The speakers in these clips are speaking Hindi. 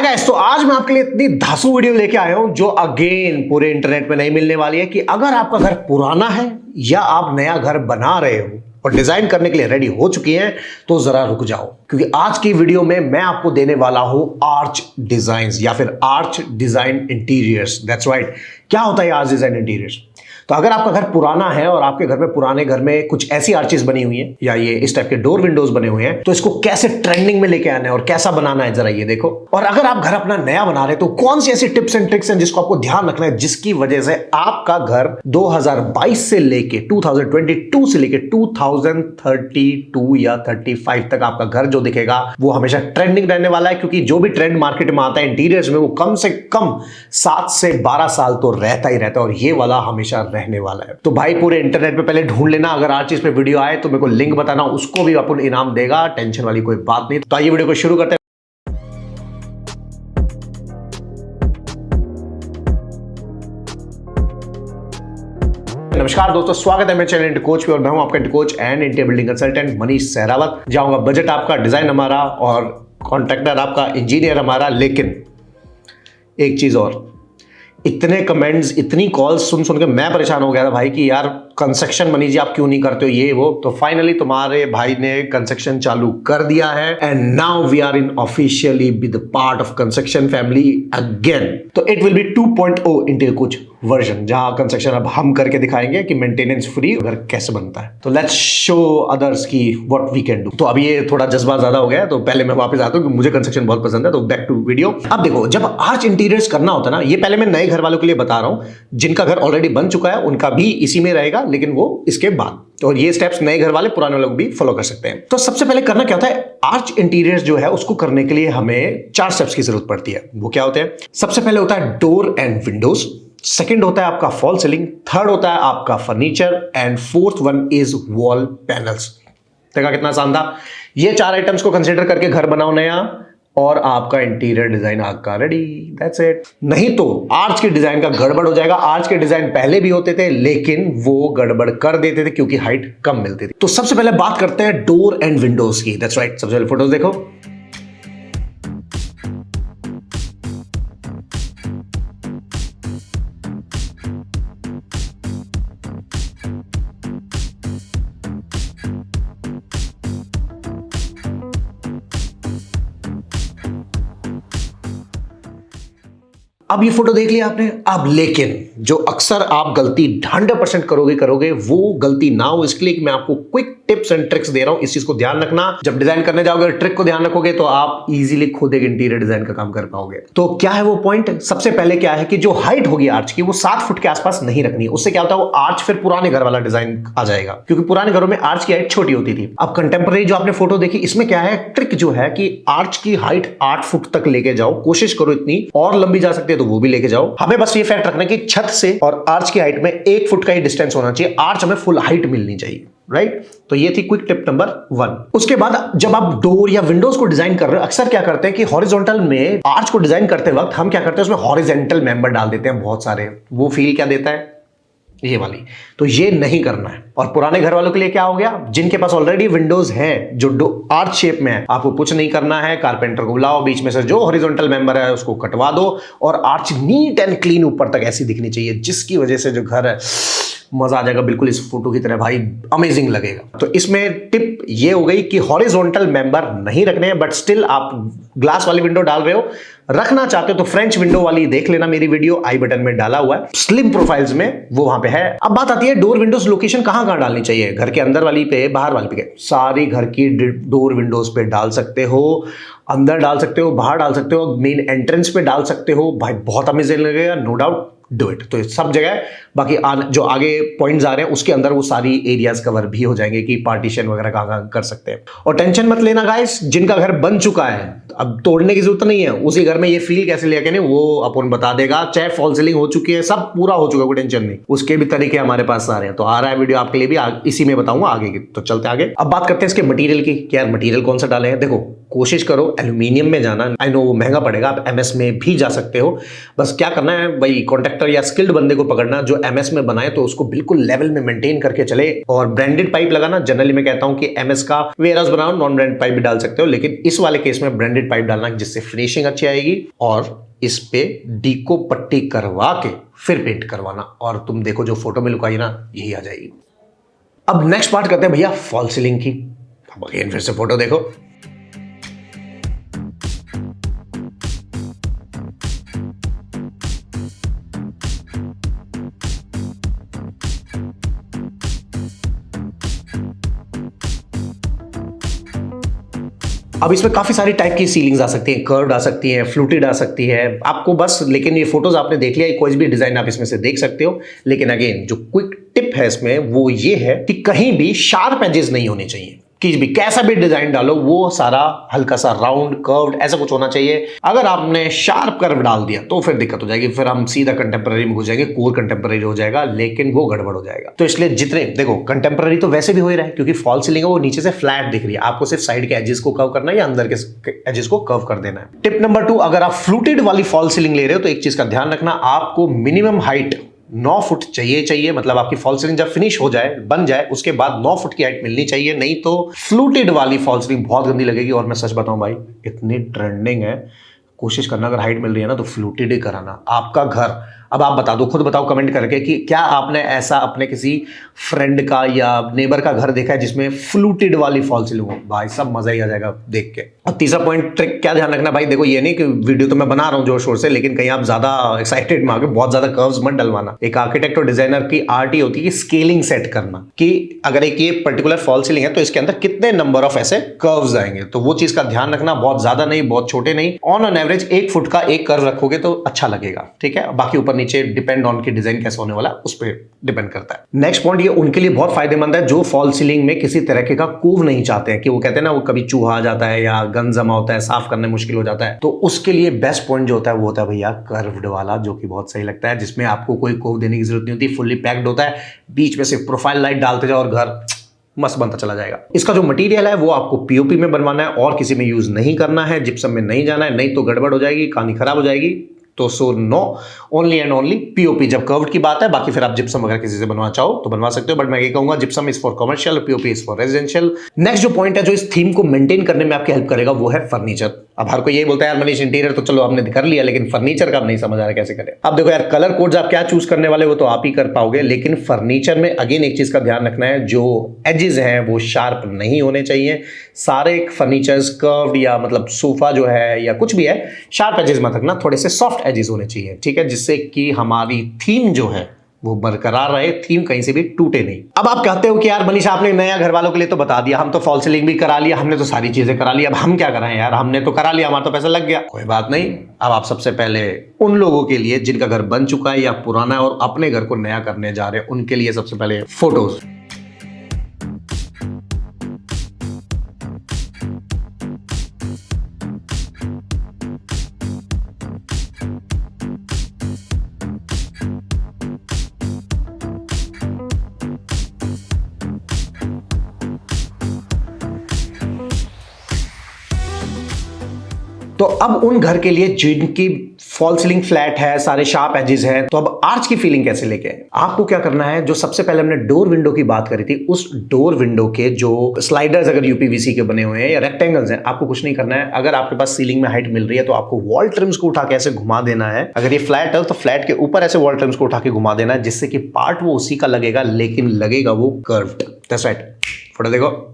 गाइस, तो आज मैं आपके लिए इतनी धांसू वीडियो लेके आया हूं जो अगेन पूरे इंटरनेट पे नहीं मिलने वाली है कि अगर आपका घर पुराना है या आप नया घर बना रहे हो और डिजाइन करने के लिए रेडी हो चुकी हैं तो जरा रुक जाओ, क्योंकि आज की वीडियो में मैं आपको देने वाला हूं आर्च डिजाइन्स या फिर arch design interiors. That's right. क्या होता है आर्च डिजाइन इंटीरियर्स? तो अगर आपका घर पुराना है और आपके घर में पुराने घर में कुछ ऐसी आर्चेस बनी हुई हैं या ये इस टाइप के डोर विंडोज बने हुए हैं, तो इसको कैसे ट्रेंडिंग में लेके आना है और कैसा बनाना है जरा ये देखो। और अगर आप घर अपना नया बना रहे हैं तो कौन सी ऐसी टिप्स एंड ट्रिक्स हैं जिसको आपको ध्यान रखना है, जिसकी वजह से आपका घर 2022 से लेके 2022 से लेके 2032 या 35 तक आपका घर जो दिखेगा वो हमेशा ट्रेंडिंग रहने वाला है। क्योंकि जो भी ट्रेंड मार्केट में आता है इंटीरियर्स में वो कम से कम 7 से 12 साल तो रहता ही रहता है, और ये वाला हमेशा रहने वाला है। तो भाई पूरे इंटरनेट पे पहले ढूंढ लेना, अगर हर चीज पे वीडियो आए तो मेरे को लिंक बताना, उसको भी अपन इनाम देगा, टेंशन वाली कोई बात नहीं। तो आइए वीडियो को शुरू करते हैं। नमस्कार दोस्तों, स्वागत है मेरे चैनल इंटी कोच पे और मैं हूं आपका इंटी coach and interior building consultant Manish Sehrawat. जाऊंगा बजट आपका, डिजाइन हमारा और कॉन्ट्रैक्टर आपका, इंजीनियर हमारा। लेकिन एक चीज और, इतने कमेंट्स इतनी कॉल्स सुन सुन के मैं परेशान हो गया था भाई कि यार कंस्ट्रक्शन मनीष जी आप क्यों नहीं करते हो ये वो। तो फाइनली तुम्हारे भाई ने कंस्ट्रक्शन चालू कर दिया है and now we are in officially be the part of construction family again. तो it will be 2.0 interior coach version, जहां कंस्ट्रक्शन अब हम करके दिखाएंगे कि मेंटेनेंस फ्री घर कैसे बनता है। तो लेट्स शो अदर्स की व्हाट वी कैन डू। तो अब ये थोड़ा जज्बा ज्यादा हो गया है, तो पहले मैं वापस आता हूं कि मुझे कंस्ट्रक्शन बहुत पसंद है। तो बैक टू वीडियो। अब देखो, जब आर्च इंटीरियर्स करना होता है ना, ये पहले मैं नए घर वालों के लिए बता रहा हूं, जिनका घर ऑलरेडी बन चुका है उनका भी इसी में रहेगा, लेकिन वो इसके बाद। और ये स्टेप्स नए घर वाले पुराने लोग भी फॉलो कर सकते हैं। तो सबसे पहले करना क्या होता है, आर्च इंटीरियर्स जो है उसको करने के लिए हमें 4 स्टेप्स की जरूरत पड़ती है। वो क्या होते हैं? सबसे पहले होता है डोर एंड विंडोज, सेकंड होता है आपका फॉल सीलिंग, थर्ड होता है आपका furniture and fourth one is wall panels. देखा कितना शानदार। ये 4 आइटम्स को कंसीडर करके घर बनाओ नया और आपका इंटीरियर डिजाइन आपका रेडी। That's it. नहीं तो आर्च के डिजाइन का गड़बड़ हो जाएगा। आर्च के डिजाइन पहले भी होते थे लेकिन वो गड़बड़ कर देते थे क्योंकि हाइट कम मिलती थी। तो सबसे पहले बात करते हैं डोर एंड विंडोज की। That's right. सबसे पहले फोटोज देखो। अब ये फोटो देख लिया आपने। अब लेकिन जो अक्सर आप गलती 100% करोगे वो गलती ना हो, इसके लिए मैं आपको क्विक टिप्स एंड ट्रिक्स दे रहा हूं। इस चीज को ध्यान रखना, जब डिजाइन करने जाओगे ट्रिक को ध्यान रखोगे तो आप इजीली खुद एक इंटीरियर डिजाइन का काम कर पाओगे। तो क्या है वो पॉइंट? सबसे पहले क्या है कि जो हाइट होगी आर्च की वो 7 फुट के आसपास नहीं रखनी। उससे क्या होता है, वो आर्च फिर पुराने घर वाला डिजाइन आ जाएगा, क्योंकि पुराने घरों में आर्च की हाइट छोटी होती थी। अब कंटेम्पररी जो आपने फोटो देखी, इसमें क्या है ट्रिक जो है कि आर्च की हाइट 8 फुट तक लेके जाओ, कोशिश करो इतनी, और लंबी जा सकती है तो वो भी लेके जाओ। हमें बस ये फैक्ट रखना कि छत से और आर्च की हाइट में 1 फुट का ही डिस्टेंस होना चाहिए। आर्च हमें फुल हाइट मिलनी चाहिए, राइट? तो ये थी क्विक टिप नंबर 1। उसके बाद जब आप डोर या विंडोज को डिजाइन कर रहे हो, अक्सर क्या करते हैं कि हॉरिजॉन्टल में आर्च को डिजाइन करते वक्त हम क्या करते हैं, उसमें हॉरिजॉन्टल मेंबर डाल देते हैं बहुत सारे। वो फील क्या देता है? ये वाली। तो ये नहीं करना है। और पुराने घर वालों के लिए क्या हो गया, जिनके पास ऑलरेडी विंडोज हैं जो आर्च शेप में है, आपको कुछ नहीं करना है, कारपेंटर को बुलाओ, बीच में से जो हॉरिजॉन्टल मेंबर है उसको कटवा दो और आर्च नीट एंड क्लीन ऊपर तक ऐसी दिखनी चाहिए, जिसकी वजह से जो घर है मजा आ जाएगा, बिल्कुल इस फोटो की तरह भाई, अमेजिंग लगेगा। तो इसमें टिप ये हो गई कि हॉरिजॉन्टल मेंबर नहीं रखने हैं, बट स्टिल आप ग्लास वाली विंडो डाल रहे हो, रखना चाहते हो तो फ्रेंच विंडो वाली देख लेना, मेरी वीडियो आई बटन में डाला हुआ है, स्लिम प्रोफाइल्स में वो वहां पे है। अब बात आती है डोर विंडोज लोकेशन कहां कहां डालनी चाहिए, घर के अंदर वाली पे, बाहर वाली पे? सारी घर की डोर विंडोज पे डाल सकते हो, अंदर डाल सकते हो, बाहर डाल सकते हो, मेन एंट्रेंस पे डाल सकते हो भाई, बहुत अमेजिंग लगेगा, नो डाउट, डू इट। तो सब जगह बाकी जो आगे पॉइंट्स आ रहे हैं उसके अंदर वो सारी एरियाज कवर भी हो जाएंगे कि पार्टीशन वगैरह कहां कर सकते हैं। और टेंशन मत लेना गाइस, जिनका घर बन चुका है अब तोड़ने की जरूरत नहीं है, उसी घर में ये फील कैसे लिया नहीं वो अपन बता देगा। चाहे फॉल सीलिंग हो चुकी है, सब पूरा हो चुका है, कोई टेंशन नहीं, उसके भी तरीके हमारे पास आ रहे हैं। तो आ रहा है वीडियो आपके लिए भी, इसी में बताऊंगा आगे की। तो चलते आगे। अब बात करते हैं इसके मटेरियल की। क्या मटेरियल कौन सा डाले हैं? देखो, कोशिश करो एल्यूमिनियम में जाना। आई नो वो महंगा पड़ेगा, आप एमएस में भी जा सकते हो। बस क्या करना है भाई, कॉन्टेक्ट कॉन्ट्रैक्टर या स्किल्ड बंदे को पकड़ना जो एमएस में बनाए, तो उसको बिल्कुल लेवल में मेंटेन करके चले। और ब्रांडेड पाइप लगाना, जनरली मैं कहता हूं कि एमएस का वेयरहाउस बनाओ, नॉन ब्रांडेड पाइप भी डाल सकते हो, लेकिन इस वाले केस में ब्रांडेड पाइप डालना जिससे फिनिशिंग अच्छी आएगी। और इस पे डीको पट्टी करवा के फिर पेंट करवाना, और तुम देखो जो फोटो में लुक आई ना, यही आ जाएगी। अब नेक्स्ट पार्ट करते हैं भैया फॉल सीलिंग की। अब अगेन फिर से फोटो देखो। अब इसमें काफी सारी टाइप की सीलिंग्स आ सकती हैं, कर्व्ड आ सकती हैं, फ्लूटेड आ सकती है, आपको बस, लेकिन ये फोटोज आपने देख लिया, कोई भी डिजाइन आप इसमें से देख सकते हो। लेकिन अगेन जो क्विक टिप है इसमें वो ये है कि कहीं भी शार्प एजेस नहीं होने चाहिए। कि भी कैसा भी डिजाइन डालो वो सारा हल्का सा राउंड कर्व्ड ऐसा कुछ होना चाहिए। अगर आपने शार्प कर्व डाल दिया तो फिर दिक्कत हो जाएगी, फिर हम सीधा कंटेम्पररी में हो जाएंगे, कोर कंटेम्पररी हो जाएगा, लेकिन वो गड़बड़ हो जाएगा। तो इसलिए जितने देखो कंटेम्पररी तो वैसे भी हो ही रहा है, क्योंकि फॉल सीलिंग है वो नीचे से फ्लैट दिख रही है, आपको सिर्फ साइड के एजेस को कर्व करना है या अंदर के एजेस को कर्व कर देना है। टिप नंबर 2, अगर आप फ्लूटेड वाली फॉल सीलिंग ले रहे हो तो एक चीज का ध्यान रखना, आपको मिनिमम हाइट 9 फुट चाहिए, मतलब आपकी फॉल सीलिंग जब फिनिश हो जाए, बन जाए, उसके बाद 9 फुट की हाइट मिलनी चाहिए, नहीं तो फ्लूटेड वाली फॉल सीलिंग बहुत गंदी लगेगी। और मैं सच बताऊं भाई, इतनी ट्रेंडिंग है, कोशिश करना अगर हाइट मिल रही है ना तो फ्लूटेड ही कराना आपका घर। अब आप बता दो, खुद बताओ कमेंट करके कि क्या आपने ऐसा अपने किसी फ्रेंड का या नेबर का घर देखा है जिसमें फ्लूटेड वाली फॉल सीलिंग हो? भाई सब मजा ही आ जाएगा देख के। और तीसरा पॉइंट ट्रिक क्या ध्यान रखना भाई, देखो ये नहीं कि वीडियो तो मैं बना रहा हूं जोर शोर से, लेकिन कहीं आप ज्यादा एक्साइटेड में आगे बहुत ज्यादा कर्व्स मत डलवाना। एक आर्किटेक्ट और डिजाइनर की आर्ट ही होती है कि स्केलिंग सेट करना, कि अगर एक ये पर्टिकुलर फॉल सीलिंग है तो इसके अंदर कितने नंबर ऑफ ऐसे कर्व्स आएंगे, तो वो चीज का ध्यान रखना। बहुत ज्यादा नहीं, बहुत छोटे नहीं, ऑन एन एवरेज 1 फुट का एक कर्व रखोगे तो अच्छा लगेगा, ठीक है। बाकी ऊपर नीचे डिपेंड ऑन की डिजाइन कैसा होने वाला है उस पर डिपेंड करता है। नेक्स्ट पॉइंट, ये उनके लिए बहुत फायदेमंद है जो फॉल सीलिंग में किसी तरह का कूव नहीं चाहते हैं, कि वो कहते हैं ना वो कभी चूहा आ जाता है या गंद जमा होता है, साफ करने मुश्किल हो जाता है, तो उसके लिए बेस्ट पॉइंट जो होता है वो होता है भैया कर्व्ड वाला, जो कि बहुत सही लगता है, जिसमें आपको कोई कूव देने की जरूरत नहीं होती, फुल्ली पैक्ड होता है, बीच में सिर्फ प्रोफाइल लाइट डालते जाओ और घर मस्त बनता चला जाएगा। इसका जो मटेरियल है वो आपको पीओपी में बनवाना है और किसी में यूज नहीं करना है, जिप्सम में नहीं जाना है, नहीं तो गड़बड़ हो जाएगी, कहानी खराब हो जाएगी। तो so no, only and only POP जब कर्व्ड की बात है। बाकी फिर आप जिप्सम वगैरह किसी से बनवा चाहो तो बनवा सकते हो, बट मैं ये कहूंगा gypsum is for commercial, POP is for residential. Next जो पॉइंट है जो इस थीम को मेंटेन करने में आपकी हेल्प करेगा वो है फर्नीचर। अब हर कोई ये बोलता है यार मनीष इंटीरियर तो चलो आपने कर लिया, लेकिन फर्नीचर का नहीं समझ आ रहा कैसे करें। अब देखो यार, कलर कोड्स आप क्या चूज करने वाले वो तो आप ही कर पाओगे, लेकिन फर्नीचर में अगेन एक चीज का ध्यान रखना है, जो एजेस हैं वो शार्प नहीं होने चाहिए। सारे फर्नीचर्स कर्व्ड या मतलब सोफा जो है या कुछ भी है, शार्प एजेस मत रखना, थोड़े से सॉफ्ट एजेस होने चाहिए, ठीक है, जिससे कि हमारी थीम जो है वो बरकरार रहे, थीम कहीं से भी टूटे नहीं। अब आप कहते हो कि यार मनीष आपने नया घर वालों के लिए तो बता दिया, हम तो फॉल सीलिंग भी करा लिया, हमने तो सारी चीजें करा ली, अब हम क्या कराएं यार, हमने तो करा लिया, हमारा तो पैसा लग गया। कोई बात नहीं, अब आप सबसे पहले उन लोगों के लिए जिनका घर बन चुका है या पुराना है और अपने घर को नया करने जा रहे हैं, उनके लिए सबसे पहले फोटोज। तो अब उन घर के लिए जिनकी फॉल सीलिंग फ्लैट है, सारे शार्प एजेस हैं, तो अब आर्च की फीलिंग कैसे लेके आए? आपको क्या करना है, जो सबसे पहले हमने डोर विंडो की बात करी थी, उस डोर विंडो के जो स्लाइडर्स अगर यूपीवीसी के बने हुए हैं या रेक्टेंगल्स हैं, आपको कुछ नहीं करना है। अगर आपके पास सीलिंग में हाइट मिल रही है तो आपको वॉल ट्रिम्स को उठा के ऐसे घुमा देना है। अगर ये फ्लैट है तो फ्लैट के ऊपर ऐसे वॉल ट्रिम्स को उठा के घुमा देना है, जिससे कि पार्ट वो उसी का लगेगा, लेकिन लगेगा वो कर्व्ड। दैट्स राइट, फोटो देखो।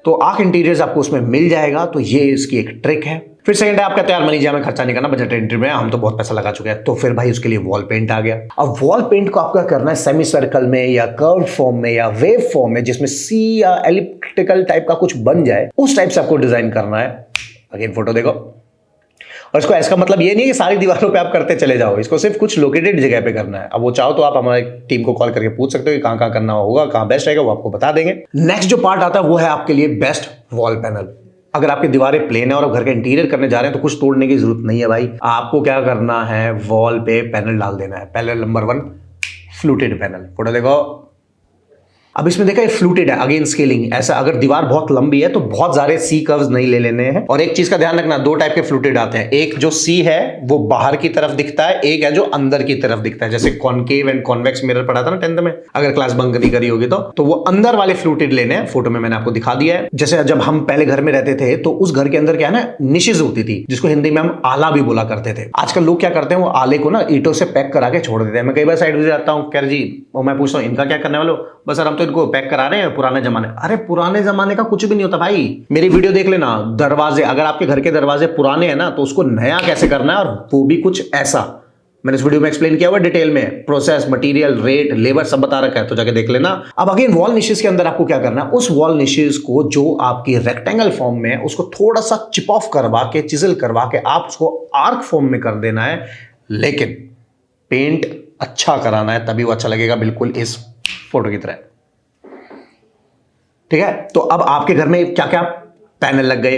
तो आर्क इंटीरियर्स आपको उसमें मिल जाएगा, तो ये इसकी एक ट्रिक है। फिर सेकंड है, आपका तैयार मनी जी हमें खर्चा नहीं करना, बजट एंट्री में हम तो बहुत पैसा लगा चुके हैं, तो फिर भाई उसके लिए वॉल पेंट आ गया। अब वॉल पेंट को आपका करना है सेमी सर्कल में या कर्व फॉर्म में या वेव फॉर्म में, जिसमें सी या एलिप्टिकल टाइप का कुछ बन जाए, उस टाइप से आपको डिजाइन करना है। अगेन फोटो देखो। और इसको इसका मतलब ये नहीं है कि सारी दीवारों पे आप करते चले जाओ, इसको सिर्फ कुछ लोकेटेड जगह पे करना है। अब वो चाहो तो आप हमारे टीम को कॉल करके पूछ सकते हो कि कहां कहां करना होगा, कहां बेस्ट रहेगा, वो आपको बता देंगे। नेक्स्ट जो पार्ट आता है वो है आपके लिए बेस्ट वॉल पैनल। अगर आपकी दीवारें प्लेन है और आप घर का इंटीरियर करने जा रहे हैं तो कुछ तोड़ने की जरूरत नहीं है भाई। आपको क्या करना है, वॉल पे पैनल डाल देना है। Panel number 1 fluted panel, photo देखो। अब इसमें देखा, ये फ्लूटेड है, अगेन स्केलिंग। ऐसा अगर दीवार बहुत लंबी है तो बहुत सारे सी कर्व्स नहीं ले लेने हैं। और एक चीज का ध्यान रखना, दो टाइप के फ्लूटेड आते हैं, एक जो सी है वो बाहर की तरफ दिखता है, एक है जो अंदर की तरफ दिखता है। जैसे कॉनकेव एंड कॉन्वेक्स मिरर पढ़ा था ना 10th में, अगर क्लास बंक नहीं करी होगी तो वो अंदर वाले फ्लूटेड लेने हैं। फोटो में मैंने आपको दिखा दिया है। जैसे जब हम पहले घर में रहते थे तो उस घर के अंदर क्या है ना, निशेज होती थी, जिसको हिंदी में हम आला भी बोला करते थे। आजकल लोग क्या करते हैं, वो आले को ना ईंटों से पैक करा के छोड़ देते हैं। मैं कई बार साइड में जाता हूँ, कह जी, और मैं पूछता हूँ इनका क्या करने वाले हो? बस सर हम तो इनको पैक करा रहे हैं पुराने जमाने। अरे पुराने जमाने का कुछ भी नहीं होता भाई। मेरी वीडियो देख लेना, दरवाजे, अगर आपके घर के दरवाजे पुराने हैं ना तो उसको नया कैसे करना है, और वो भी कुछ ऐसा। मैंने इस वीडियो में एक्सप्लेन किया हुआ डिटेल में, प्रोसेस, मटेरियल, रेट, लेबर सब बता रखा है, तो जाके देख लेना। अब अगेन वॉल निशेस के अंदर आपको क्या करना है, उस वॉल निशेस को जो आपकी रेक्टेंगल फॉर्म में है उसको थोड़ा सा चिप ऑफ करवा के, चिजल करवा के आप उसको आर्क फॉर्म में कर देना है। लेकिन पेंट अच्छा कराना है, तभी वो अच्छा लगेगा, बिल्कुल इस फोटो की तरह। ठीक है, तो अब आपके घर में क्या क्या पैनल लग गए,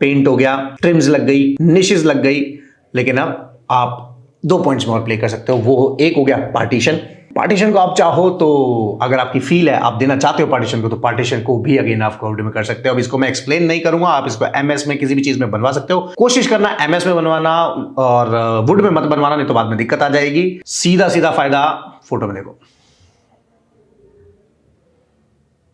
पेंट हो गया, ट्रिम्स लग गई, निशेस लग गई। लेकिन अब आप 2 पॉइंट्स में और प्ले कर सकते हो। वो एक हो गया पार्टीशन। पार्टीशन को आप चाहो तो, अगर आपकी फील है, आप देना चाहते हो पार्टीशन को, तो पार्टीशन को भी अगेन आप कोड में कर सकते हो। अब इसको मैं एक्सप्लेन नहीं करूंगा, आप इसको एमएस में किसी भी चीज में बनवा सकते हो। कोशिश करना एमएस में बनवाना, और वुड में मत बनवाना, नहीं तो बाद में दिक्कत आ जाएगी। सीधा सीधा फायदा फोटो में देखो।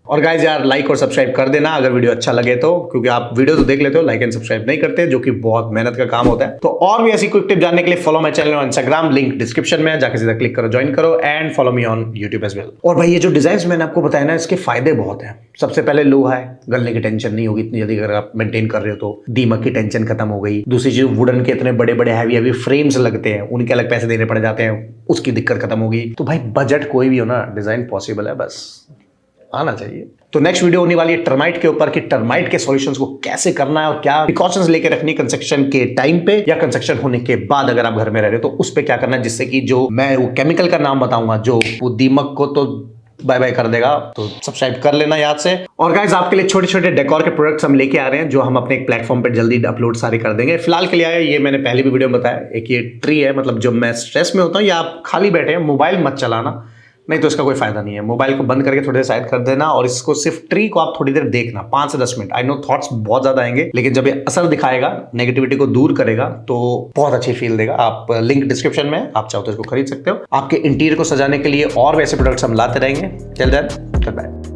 और गाइज यार, लाइक और सब्सक्राइब कर देना अगर वीडियो अच्छा लगे तो, क्योंकि आप वीडियो तो देख लेते हो, लाइक एंड सब्सक्राइब नहीं करते, जो कि बहुत मेहनत का काम होता है। तो और भी ऐसी क्विक टिप जानने के लिए follow my channel on Instagram, link description में, जाके सीधा क्लिक करो, ज्वाइन करो, and follow me on YouTube as well. और भाई ये जो डिजाइन मैंने आपको बताया ना, इसके फायदे बहुत हैं। सबसे पहले लोहा है, गलने की टेंशन नहीं होगी इतनी जल्दी, अगर आप मेंटेन कर रहे हो तो। दीमक की टेंशन खत्म हो गई। दूसरी चीज, वुडन के इतने बड़े बड़े हैवी फ्रेम्स लगते हैं, उनके अलग पैसे देने पड़ जाते हैं, उसकी दिक्कत खत्म होगी। तो भाई बजट कोई भी हो ना, डिजाइन पॉसिबल है, बस आना चाहिए। तो नेक्स्ट वीडियो होने वाली है टर्माइट के ऊपर, कि टर्माइट के सॉल्यूशंस को कैसे करना है और क्या प्रिकॉशंस लेके रखनी कंस्ट्रक्शन के टाइम पे या कंस्ट्रक्शन होने के बाद, अगर आप घर में रह रहे हो तो उस पे क्या करना है, जिससे कि जो मैं वो केमिकल का नाम बताऊंगा जो वो दीमक को तो बाय बाय कर देगा। तो सब्सक्राइब कर लेना याद से। और गाइस, आपके लिए छोटे छोटे डेकोर के प्रोडक्ट्स हम लेके आ रहे हैं, जो हम अपने एक प्लेटफॉर्म पे जल्दी अपलोड सारे कर देंगे। फिलहाल के लिए आया, ये मैंने पहले भी वीडियो में बताया, एक ये ट्री है, मतलब जब मैं स्ट्रेस में होता हूँ या आप खाली बैठे हैं, मोबाइल मत चलाना, नहीं तो इसका कोई फायदा नहीं है। मोबाइल को बंद करके थोड़ी देर साइड कर देना, और इसको सिर्फ ट्री को आप थोड़ी देर देखना, 5 से 10 मिनट। आई नो थॉट्स बहुत ज्यादा आएंगे, लेकिन जब ये असर दिखाएगा, नेगेटिविटी को दूर करेगा, तो बहुत अच्छी फील देगा। आप लिंक डिस्क्रिप्शन में, आप चाहो तो इसको खरीद सकते हो। आपके इंटीरियर को सजाने के लिए और वैसे प्रोडक्ट्स हम लाते रहेंगे। Till then, good bye.